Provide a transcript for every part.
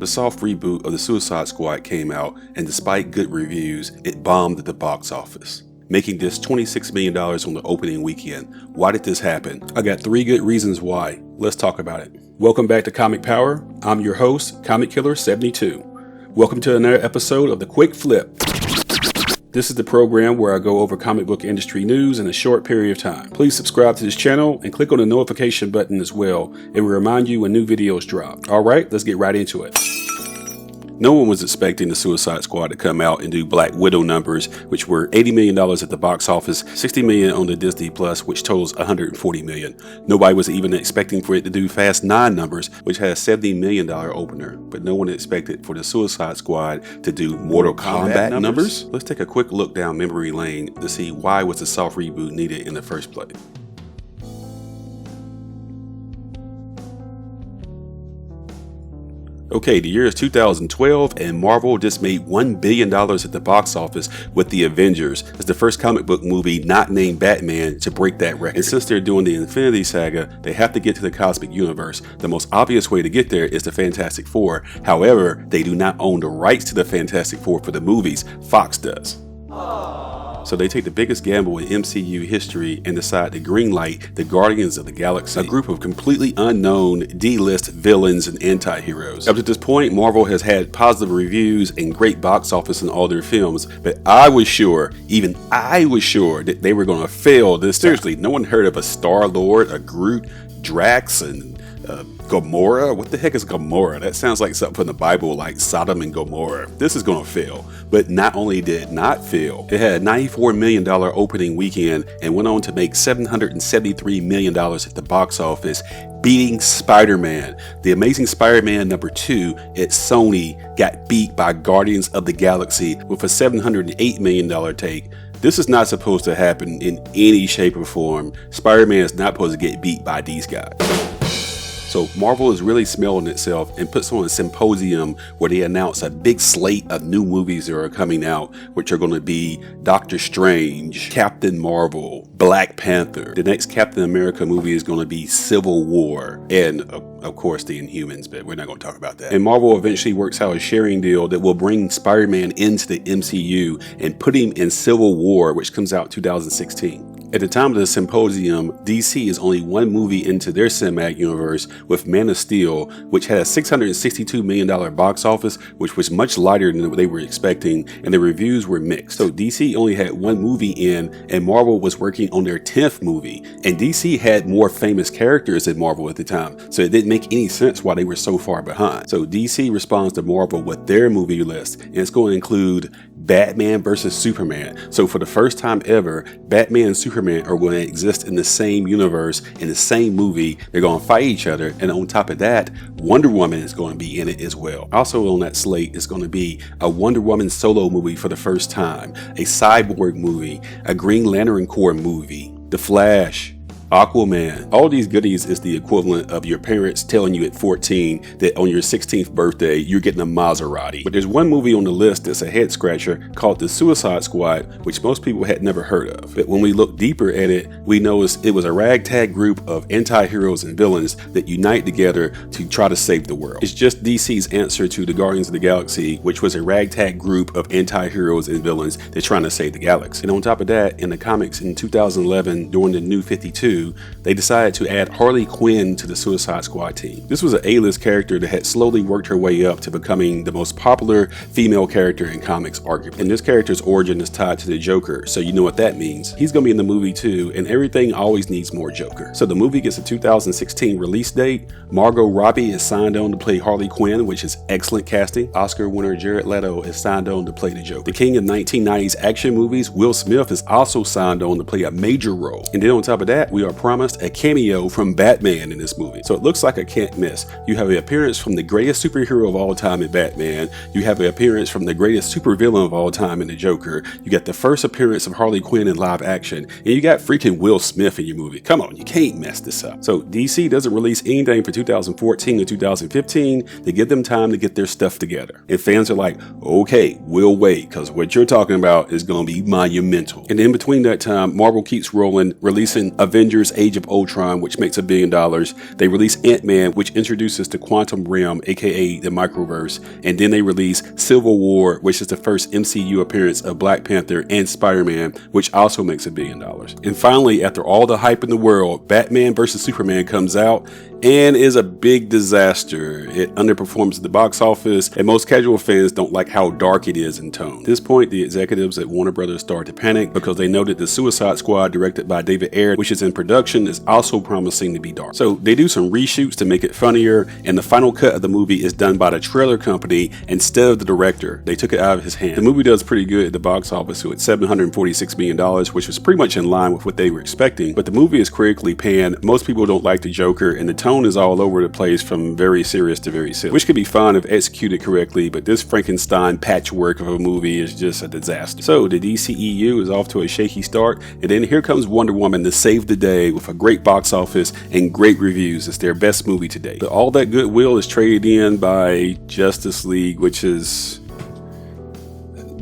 The soft reboot of the Suicide Squad came out, and despite good reviews, it bombed at the box office, making this $26 million on the opening weekend. Why did this happen? I got 3 good reasons why. Let's talk about it. Welcome back to Comic Power. I'm your host, Comic Killer 72. Welcome to another episode of The Quick Flip. This is the program where I go over comic book industry news in a short period of time. Please subscribe to this channel and click on the notification button as well. It will remind you when new videos drop. Alright, let's get right into it. No one was expecting the Suicide Squad to come out and do Black Widow numbers, which were $80 million at the box office, $60 million on the Disney Plus, which totals $140 million. Nobody was even expecting for it to do Fast 9 numbers, which had a $70 million opener. But no one expected for the Suicide Squad to do Mortal Kombat numbers. Let's take a quick look down memory lane to see why was the soft reboot needed in the first place. Okay, the year is 2012 and Marvel just made $1 billion at the box office with The Avengers. It's the first comic book movie not named Batman to break that record. And since they're doing the Infinity Saga, they have to get to the cosmic universe. The most obvious way to get there is the Fantastic Four. However, they do not own the rights to the Fantastic Four for the movies. Fox does. So they take the biggest gamble in MCU history and decide to greenlight the Guardians of the Galaxy, a group of completely unknown D-list villains and anti-heroes. Up to this point, Marvel has had positive reviews and great box office in all their films, but I was sure, even I was sure, that they were going to fail this. Seriously, no one heard of a Star-Lord, a Groot, Drax, and Gomorrah? What the heck is Gomorrah? That sounds like something from the Bible, like Sodom and Gomorrah. This is going to fail. But not only did it not fail, it had a $94 million opening weekend and went on to make $773 million at the box office, beating Spider-Man. The Amazing Spider-Man #2 at Sony got beat by Guardians of the Galaxy with a $708 million take. This is not supposed to happen in any shape or form. Spider-Man is not supposed to get beat by these guys. So Marvel is really smelling itself and puts on a symposium where they announce a big slate of new movies that are coming out, which are going to be Doctor Strange, Captain Marvel, Black Panther. The next Captain America movie is going to be Civil War, and of course the Inhumans, but we're not going to talk about that. And Marvel eventually works out a sharing deal that will bring Spider-Man into the MCU and put him in Civil War, which comes out 2016. At the time of the symposium, DC is only one movie into their cinematic universe with Man of Steel, which had a $662 million box office, which was much lighter than what they were expecting, and the reviews were mixed. So DC only had one movie in, and Marvel was working on their 10th movie. And DC had more famous characters than Marvel at the time, so it didn't make any sense why they were so far behind. So DC responds to Marvel with their movie list, and it's going to include Batman vs. Superman. So for the first time ever, Batman and Superman are going to exist in the same universe, in the same movie. They're going to fight each other, and on top of that, Wonder Woman is going to be in it as well. Also on that slate is going to be a Wonder Woman solo movie for the first time, a Cyborg movie, a Green Lantern Corps movie, The Flash, Aquaman. All these goodies is the equivalent of your parents telling you at 14 that on your 16th birthday you're getting a Maserati. But there's one movie on the list that's a head scratcher called The Suicide Squad, which most people had never heard of. But when we look deeper at it, we notice it was a ragtag group of anti-heroes and villains that unite together to try to save the world. It's just DC's answer to the Guardians of the Galaxy, which was a ragtag group of anti-heroes and villains that trying to save the galaxy. And on top of that, in the comics in 2011, during the New 52, they decided to add Harley Quinn to the Suicide Squad team. This was an A-list character that had slowly worked her way up to becoming the most popular female character in comics, arguably. And this character's origin is tied to the Joker, so you know what that means. He's going to be in the movie too, and everything always needs more Joker. So the movie gets a 2016 release date. Margot Robbie is signed on to play Harley Quinn, which is excellent casting. Oscar winner Jared Leto is signed on to play the Joker. The king of 1990s action movies, Will Smith, is also signed on to play a major role. And then on top of that, we are promised a cameo from Batman in this movie. So it looks like a can't miss. You have an appearance from the greatest superhero of all time in Batman. You have an appearance from the greatest supervillain of all time in the Joker. You got the first appearance of Harley Quinn in live action. And you got freaking Will Smith in your movie. Come on, you can't mess this up. So DC doesn't release anything for 2014 or 2015. They give them time to get their stuff together. And fans are like, okay, we'll wait, because what you're talking about is going to be monumental. And in between that time, Marvel keeps rolling, releasing Avengers Avengers Age of Ultron, which makes $1 billion. They release Ant-Man, which introduces the quantum realm, aka the microverse. And then they release Civil War, which is the first MCU appearance of Black Panther and Spider-Man, which also makes $1 billion. And finally, after all the hype in the world, Batman vs. Superman comes out and is a big disaster. It underperforms at the box office, and most casual fans don't like how dark it is in tone. At this point, the executives at Warner Brothers start to panic because they noted the Suicide Squad, directed by David Ayer, which is in production, is also promising to be dark. So they do some reshoots to make it funnier, and the final cut of the movie is done by the trailer company instead of the director. They took it out of his hand. The movie does pretty good at the box office, so it's $746 million, which was pretty much in line with what they were expecting, but the movie is critically panned. Most people don't like the Joker, and the tone is all over the place from very serious to very silly, which could be fun if executed correctly, but this Frankenstein patchwork of a movie is just a disaster. So the DCEU is off to a shaky start, and then here comes Wonder Woman to save the day with a great box office and great reviews. It's their best movie to date. But all that goodwill is traded in by Justice League, which is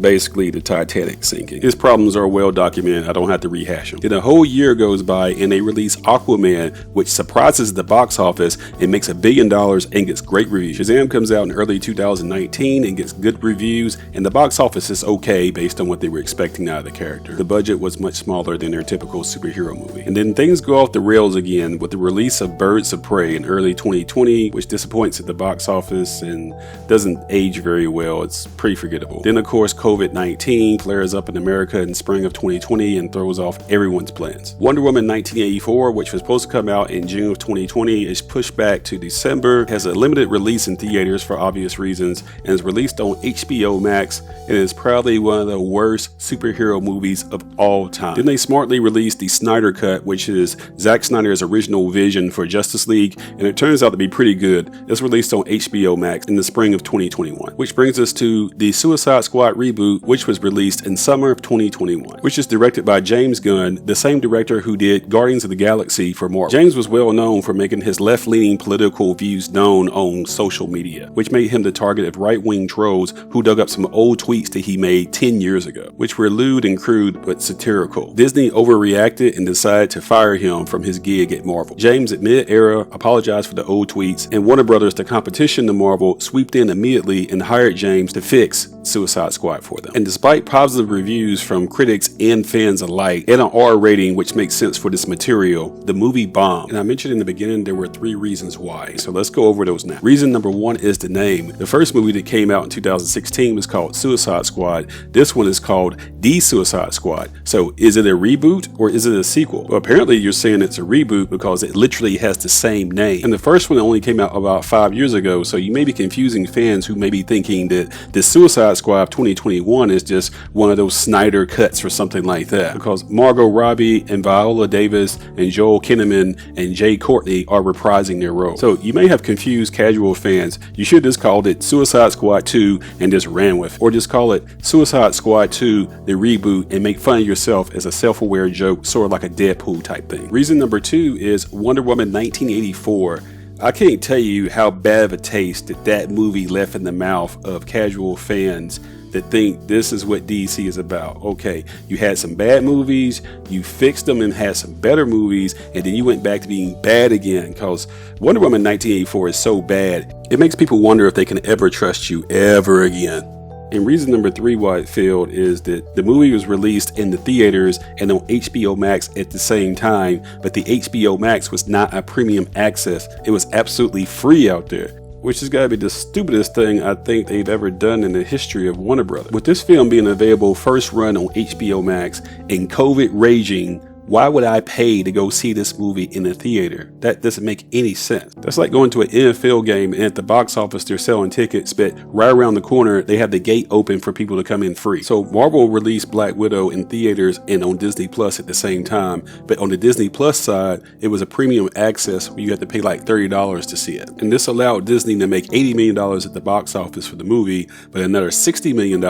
basically the Titanic sinking. His problems are well documented. I don't have to rehash them. Then a whole year goes by and they release Aquaman, which surprises the box office and makes $1 billion and gets great reviews. Shazam comes out in early 2019 and gets good reviews, and the box office is okay based on what they were expecting out of the character. The budget was much smaller than their typical superhero movie. And then things go off the rails again with the release of Birds of Prey in early 2020, which disappoints at the box office and doesn't age very well. It's pretty forgettable. Then of course COVID-19 flares up in America in spring of 2020 and throws off everyone's plans. Wonder Woman 1984, which was supposed to come out in June of 2020, is pushed back to December, has a limited release in theaters for obvious reasons, and is released on HBO Max, and is probably one of the worst superhero movies of all time. Then they smartly released the Snyder Cut, which is Zack Snyder's original vision for Justice League, and it turns out to be pretty good. It's released on HBO Max in the spring of 2021. Which brings us to the Suicide Squad reboot, which was released in summer of 2021, which is directed by James Gunn, the same director who did Guardians of the Galaxy for Marvel. James was well known for making his left-leaning political views known on social media, which made him the target of right-wing trolls who dug up some old tweets that he made 10 years ago, which were lewd and crude but satirical. Disney overreacted and decided to fire him from his gig at Marvel. James, at mid-era, apologized for the old tweets, and Warner Brothers, the competition to Marvel, swooped in immediately and hired James to fix Suicide Squad for them. And despite positive reviews from critics and fans alike, and an R rating which makes sense for this material, the movie bombed. And I mentioned in the beginning there were 3 reasons why, so let's go over those now. Reason number 1 is the name. The first movie that came out in 2016 was called Suicide Squad. This one is called The Suicide Squad. So is it a reboot or is it a sequel? Well, apparently you're saying it's a reboot because it literally has the same name. And the first one only came out about 5 years ago, so you may be confusing fans who may be thinking that the Suicide Squad of 2021 is just one of those Snyder cuts or something like that, because Margot Robbie and Viola Davis and Joel Kinnaman and Jay Courtney are reprising their role. So you may have confused casual fans. You should just called it Suicide Squad 2 and just ran with it, or just call it Suicide Squad 2 the reboot and make fun of yourself as a self-aware joke, sort of like a Deadpool type thing. Reason number 2 is Wonder Woman 1984. I can't tell you how bad of a taste that movie left in the mouth of casual fans that think this is what DC is about. Okay, you had some bad movies, you fixed them and had some better movies, and then you went back to being bad again, because Wonder Woman 1984 is so bad, it makes people wonder if they can ever trust you ever again. And reason number 3 why it failed is that the movie was released in the theaters and on HBO Max at the same time, but the HBO Max was not a premium access. It was absolutely free out there, which has got to be the stupidest thing I think they've ever done in the history of Warner Brothers. With this film being available first run on HBO Max and COVID raging, why would I pay to go see this movie in a theater? That doesn't make any sense. That's like going to an NFL game and at the box office they're selling tickets, but right around the corner they have the gate open for people to come in free. So Marvel released Black Widow in theaters and on Disney Plus at the same time, but on the Disney Plus side it was a premium access where you had to pay like $30 to see it. And this allowed Disney to make $80 million at the box office for the movie, but another $60 million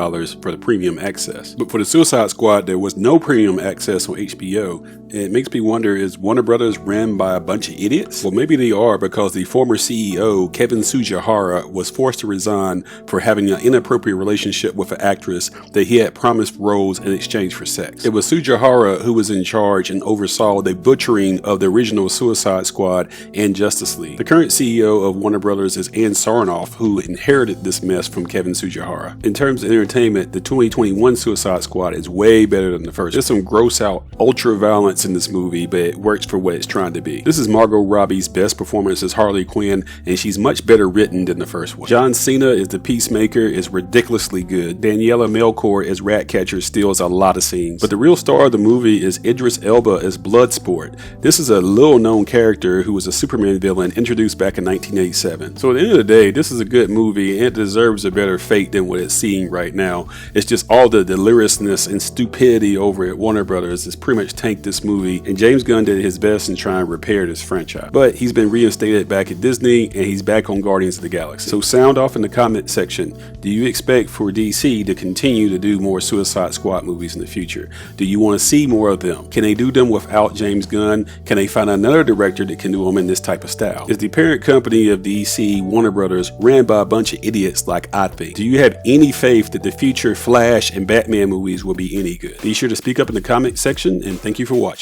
for the premium access. But for the Suicide Squad there was no premium access on HBO, It makes me wonder, is Warner Brothers ran by a bunch of idiots? Well, maybe they are, because the former CEO, Kevin Sujihara, was forced to resign for having an inappropriate relationship with an actress that he had promised roles in exchange for sex. It was Sujihara who was in charge and oversaw the butchering of the original Suicide Squad and Justice League. The current CEO of Warner Brothers is Ann Sarnoff, who inherited this mess from Kevin Sujihara. In terms of entertainment, the 2021 Suicide Squad is way better than the first. There's some gross out, ultra violence in this movie, but it works for what it's trying to be. This is Margot Robbie's best performance as Harley Quinn, and she's much better written than the first one. John Cena as the Peacemaker is ridiculously good. Daniela Melchior as Ratcatcher steals a lot of scenes. But the real star of the movie is Idris Elba as Bloodsport. This is a little known character who was a Superman villain introduced back in 1987. So at the end of the day, this is a good movie and it deserves a better fate than what it's seeing right now. It's just all the deliriousness and stupidity over at Warner Brothers has pretty much tanked this movie, and James Gunn did his best in trying to repair this franchise. But he's been reinstated back at Disney and he's back on Guardians of the Galaxy. So sound off in the comment section. Do you expect for DC to continue to do more Suicide Squad movies in the future? Do you want to see more of them? Can they do them without James Gunn? Can they find another director that can do them in this type of style? Is the parent company of DC, Warner Brothers, ran by a bunch of idiots like I think? Do you have any faith that the future Flash and Batman movies will be any good? Be sure to speak up in the comment section, and thank you for watching.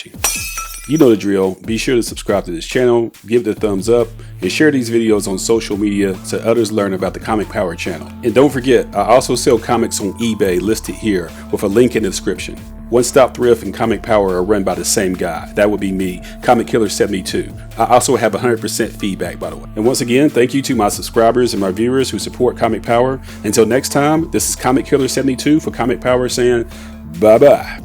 You know the drill. Be sure to subscribe to this channel, give it a thumbs up, and share these videos on social media so others learn about the Comic Power channel. And don't forget, I also sell comics on eBay listed here with a link in the description. One Stop Thrift and Comic Power are run by the same guy. That would be me, Comic Killer 72. I also have 100% feedback, by the way. And once again, thank you to my subscribers and my viewers who support Comic Power. Until next time, this is Comic Killer 72 for Comic Power saying bye-bye.